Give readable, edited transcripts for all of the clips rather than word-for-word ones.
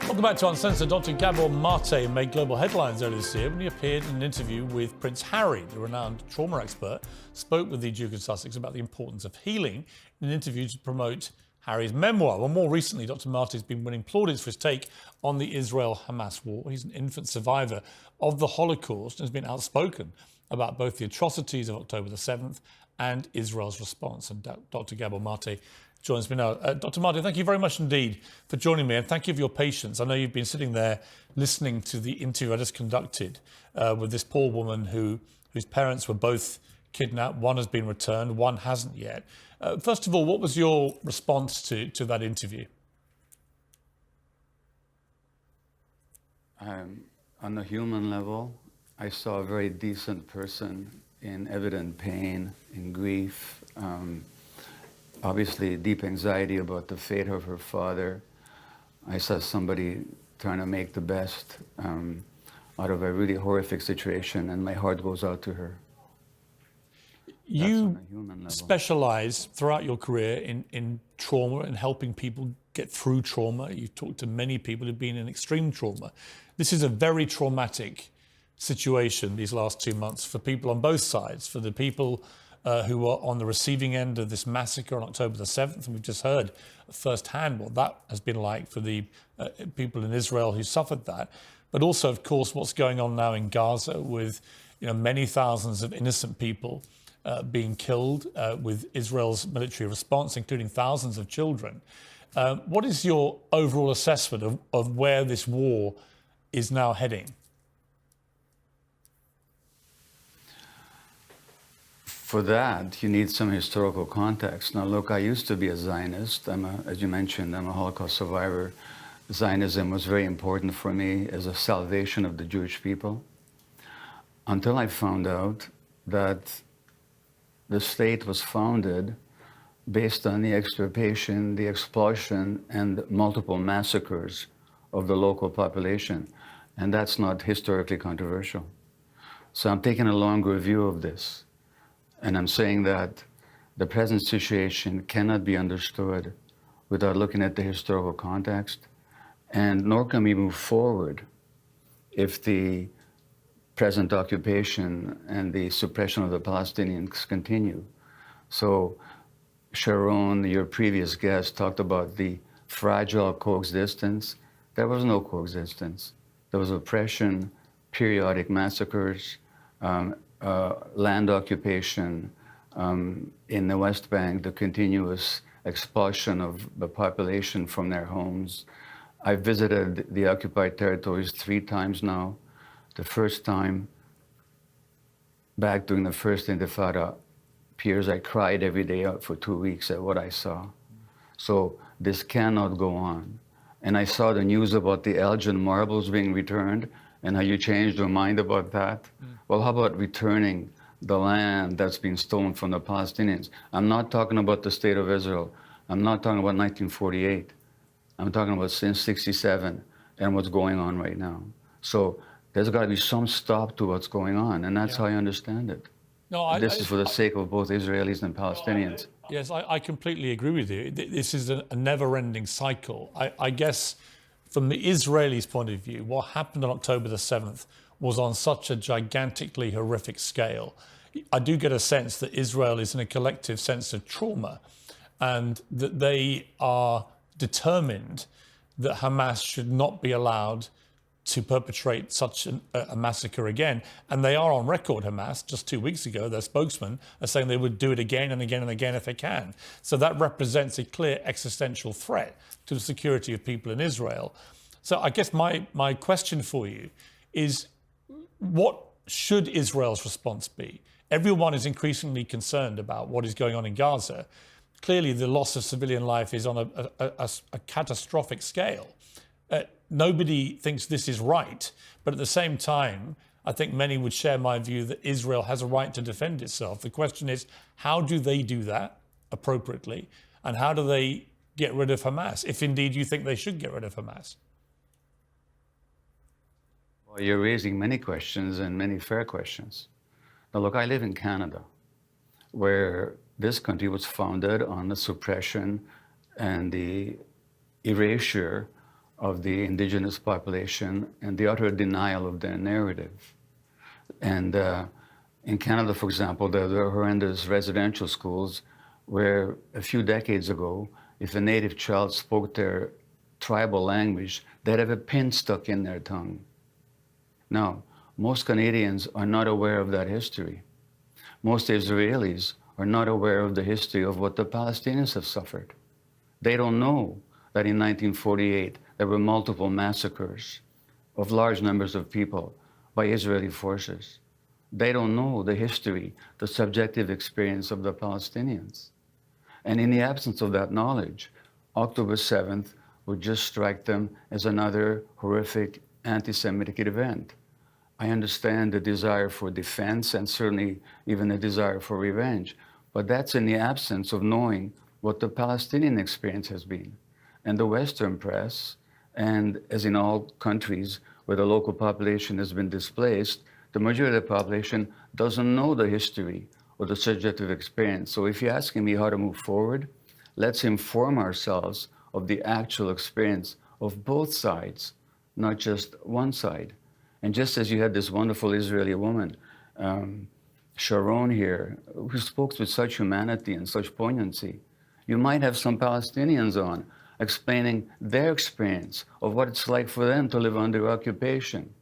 Welcome back to Uncensored. Dr. Gabor Maté made global headlines earlier this year when he appeared in an interview with Prince Harry. The renowned trauma expert spoke with the Duke of Sussex about the importance of healing in an interview to promote Harry's memoir. Well, more recently, Dr. Maté has been winning plaudits for his take on the Israel-Hamas war. He's an infant survivor of the Holocaust and has been outspoken about both the atrocities of October the 7th and Israel's response. And Dr. Gabor Maté joins me now. Dr. Maté, thank you very much indeed for joining me, and thank you for your patience. I know you've been sitting there listening to the interview I just conducted with this poor woman whose parents were both kidnapped. One has been returned, one hasn't yet. First of all, what was your response to that interview? On a human level, I saw a very decent person in evident pain, in grief, obviously deep anxiety about the fate of her father. I saw somebody trying to make the best out of a really horrific situation, and my heart goes out to her. You specialize throughout your career in trauma and helping people get through trauma. You've talked to many people who've been in extreme trauma. This is a very traumatic situation these last 2 months for people on both sides, for the people who are on the receiving end of this massacre on October the 7th. And we've just heard firsthand what that has been like for the people in Israel who suffered that. But also, of course, what's going on now in Gaza with many thousands of innocent people being killed with Israel's military response, including thousands of children. What is your overall assessment of where this war is now heading? For that, you need some historical context. Now, look, I used to be a Zionist. As you mentioned, I'm a Holocaust survivor. Zionism was very important for me as a salvation of the Jewish people, until I found out that the state was founded based on the extirpation, the expulsion, and multiple massacres of the local population. And that's not historically controversial. So I'm taking a longer view of this. And I'm saying that the present situation cannot be understood without looking at the historical context, and nor can we move forward if the present occupation and the suppression of the Palestinians continue. So Sharon, your previous guest, talked about the fragile coexistence. There was no coexistence. There was oppression, periodic massacres, land occupation in the West Bank, the continuous expulsion of the population from their homes. I visited the occupied territories 3 times now. The first time, back during the first Intifada, Piers, I cried every day for 2 weeks at what I saw. So this cannot go on. And I saw the news about the Elgin marbles being returned, and how you changed your mind about that. Well, how about returning the land that's been stolen from the Palestinians? I'm not talking about the state of Israel. I'm not talking about 1948. I'm talking about since 67 and what's going on right now. So there's got to be some stop to what's going on, and that's how I understand it. No, this is for the sake of both Israelis and Palestinians. Yes, I completely agree with you. This is a never-ending cycle. I guess from the Israelis' point of view, what happened on October the 7th was on such a gigantically horrific scale. I do get a sense that Israel is in a collective sense of trauma, and that they are determined that Hamas should not be allowed to perpetrate such a massacre again. And they are on record, Hamas, just 2 weeks ago, their spokesman are saying they would do it again and again and again if they can. So that represents a clear existential threat to the security of people in Israel. So I guess my question for you is, what should Israel's response be? Everyone is increasingly concerned about what is going on in Gaza. Clearly, the loss of civilian life is on a catastrophic scale. Nobody thinks this is right, but at the same time, I think many would share my view that Israel has a right to defend itself. The question is, how do they do that appropriately, and how do they get rid of Hamas, if indeed you think they should get rid of Hamas? Well, you're raising many questions, and many fair questions. Now, look, I live in Canada, where this country was founded on the suppression and the erasure of the indigenous population and the utter denial of their narrative. And in Canada, for example, there are horrendous residential schools where a few decades ago, if a native child spoke their tribal language, they'd have a pin stuck in their tongue. Now, most Canadians are not aware of that history. Most Israelis are not aware of the history of what the Palestinians have suffered. They don't know that in 1948 there were multiple massacres of large numbers of people by Israeli forces. They don't know the history, the subjective experience of the Palestinians. And in the absence of that knowledge, October 7th would just strike them as another horrific anti-Semitic event. I understand the desire for defense and certainly even the desire for revenge, but that's in the absence of knowing what the Palestinian experience has been. And the Western press, and as in all countries where the local population has been displaced, the majority of the population doesn't know the history or the subjective experience. So if you're asking me how to move forward, let's inform ourselves of the actual experience of both sides, not just one side. And just as you had this wonderful Israeli woman, Sharon here, who spoke with such humanity and such poignancy, you might have some Palestinians on explaining their experience of what it's like for them to live under occupation.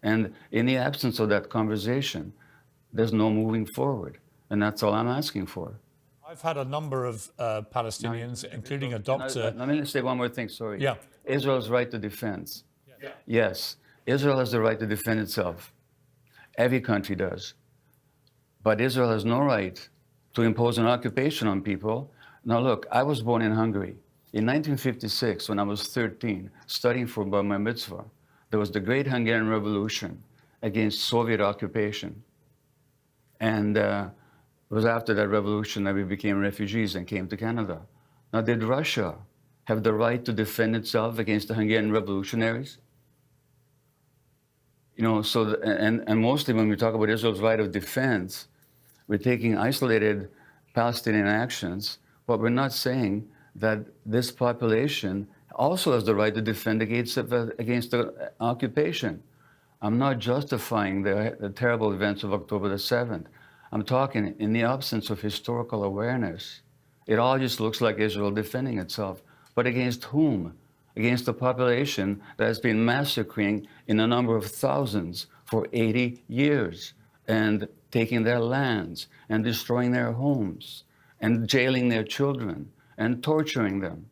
And in the absence of that conversation, there's no moving forward. And that's all I'm asking for. I've had a number of Palestinians, including a doctor. Let me say one more thing, sorry. Yeah. Israel's right to defense. Yeah. Yes, Israel has the right to defend itself. Every country does. But Israel has no right to impose an occupation on people. Now look, I was born in Hungary. In 1956, when I was 13, studying for Bar Mitzvah, there was the Great Hungarian Revolution against Soviet occupation. And it was after that revolution that we became refugees and came to Canada. Now, did Russia have the right to defend itself against the Hungarian revolutionaries? You know, so, and mostly when we talk about Israel's right of defense, we're taking isolated Palestinian actions, but we're not saying that this population also has the right to defend against the occupation. I'm not justifying the terrible events of October the 7th. I'm talking in the absence of historical awareness. It all just looks like Israel defending itself. But against whom? Against the population that has been massacring in a number of thousands for 80 years and taking their lands and destroying their homes and jailing their children and torturing them.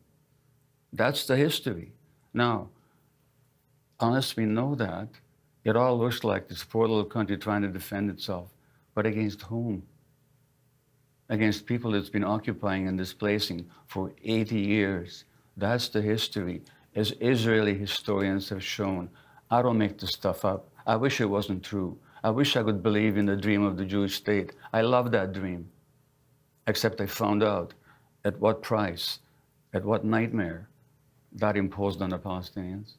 That's the history. Now, unless we know that, it all looks like this poor little country trying to defend itself. But against whom? Against people it's been occupying and displacing for 80 years. That's the history, as Israeli historians have shown. I don't make this stuff up. I wish it wasn't true. I wish I could believe in the dream of the Jewish state. I love that dream. Except I found out at what price, at what nightmare that imposed on the Palestinians.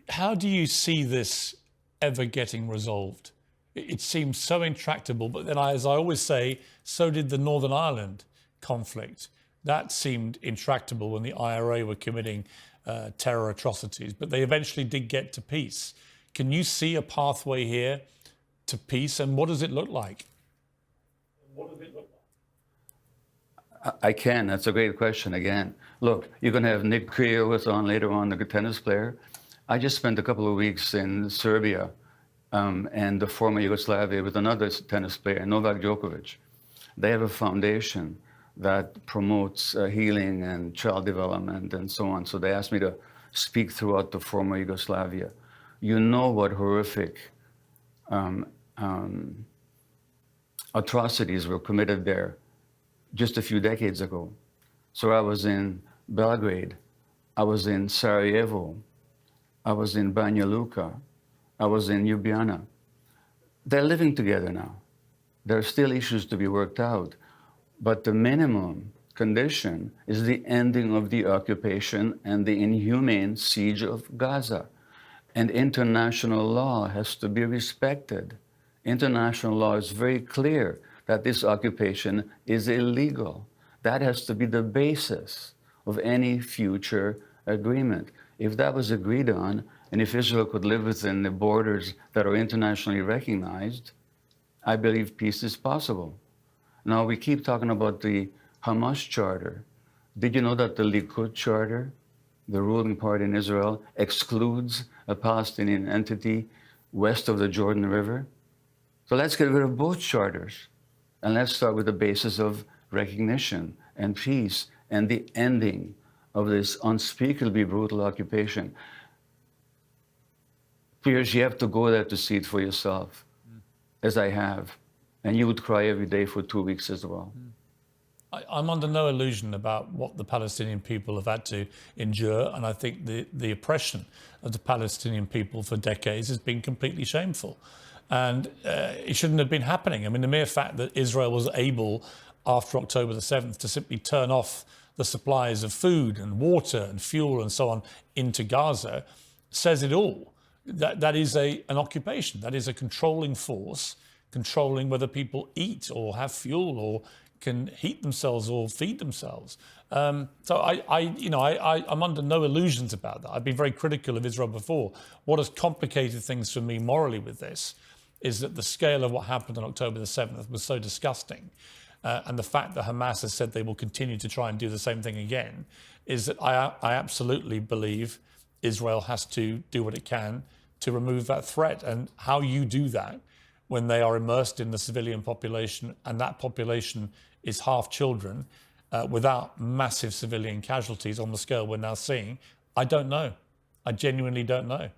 How do you see this ever getting resolved? It seems so intractable, but then, as I always say, so did the Northern Ireland conflict. That seemed intractable when the IRA were committing terror atrocities, but they eventually did get to peace. Can you see a pathway here to peace, and what does it look like? I can. That's a great question again. Look, you're going to have Nick Kyrgios on later on, the tennis player. I just spent a couple of weeks in Serbia and the former Yugoslavia with another tennis player, Novak Djokovic. They have a foundation that promotes healing and child development and so on. So they asked me to speak throughout the former Yugoslavia. You know what horrific atrocities were committed there just a few decades ago. So I was in Belgrade, I was in Sarajevo, I was in Banja Luka, I was in Ljubljana. They're living together now. There are still issues to be worked out, but the minimum condition is the ending of the occupation and the inhumane siege of Gaza. And international law has to be respected. International law is very clear that this occupation is illegal. That has to be the basis of any future agreement. If that was agreed on, and if Israel could live within the borders that are internationally recognized, I believe peace is possible. Now, we keep talking about the Hamas charter. Did you know that the Likud charter, the ruling party in Israel, excludes a Palestinian entity west of the Jordan River? So let's get rid of both charters. And let's start with the basis of recognition and peace and the ending of this unspeakably brutal occupation. Piers, you have to go there to see it for yourself, as I have. And you would cry every day for 2 weeks as well. I'm under no illusion about what the Palestinian people have had to endure, and I think the oppression of the Palestinian people for decades has been completely shameful. And it shouldn't have been happening. I mean, the mere fact that Israel was able, after October the 7th, to simply turn off the supplies of food and water and fuel and so on into Gaza says it all. That is an occupation. That is a controlling force, controlling whether people eat or have fuel or can heat themselves or feed themselves. So I'm under no illusions about that. I've been very critical of Israel before. What has complicated things for me morally with this is that the scale of what happened on October the 7th was so disgusting. And the fact that Hamas has said they will continue to try and do the same thing again is that I absolutely believe Israel has to do what it can to remove that threat. And how you do that when they are immersed in the civilian population and that population is half children without massive civilian casualties on the scale we're now seeing, I don't know. I genuinely don't know.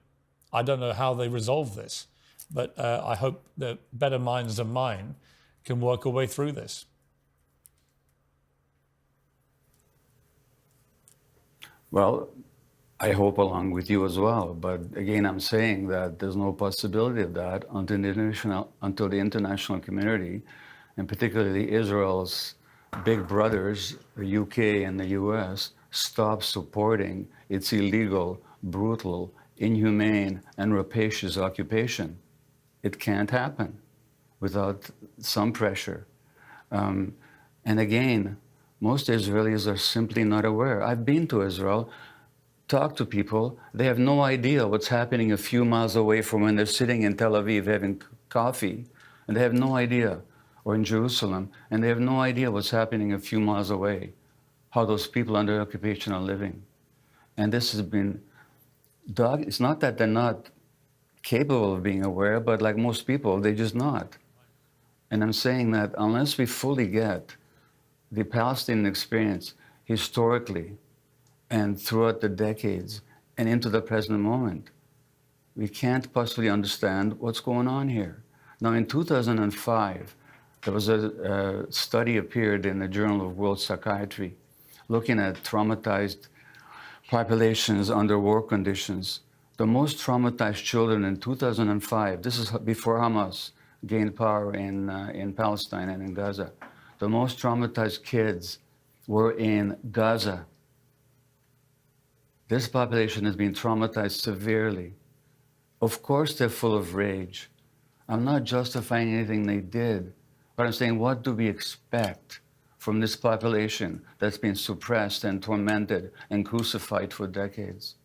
I don't know how they resolve this, but I hope that better minds than mine can work a way through this. Well, I hope along with you as well. But again, I'm saying that there's no possibility of that until the international community, and particularly Israel's big brothers, the UK and the US, stop supporting its illegal, brutal, inhumane, and rapacious occupation. It can't happen without some pressure. And again, most Israelis are simply not aware. I've been to Israel, talked to people. They have no idea what's happening a few miles away from when they're sitting in Tel Aviv having coffee, and they have no idea, or in Jerusalem, and they have no idea what's happening a few miles away, how those people under occupation are living. And this has been dog. It's not that they're not capable of being aware, but like most people, they're just not. And I'm saying that unless we fully get the Palestinian experience historically and throughout the decades and into the present moment, we can't possibly understand what's going on here. Now, in 2005, there was a study appeared in the Journal of World Psychiatry looking at traumatized populations under war conditions. The most traumatized children in 2005, this is before Hamas gained power in Palestine and in Gaza, the most traumatized kids were in Gaza. This population has been traumatized severely. Of course, they're full of rage. I'm not justifying anything they did, but I'm saying, what do we expect from this population that's been suppressed and tormented and crucified for decades?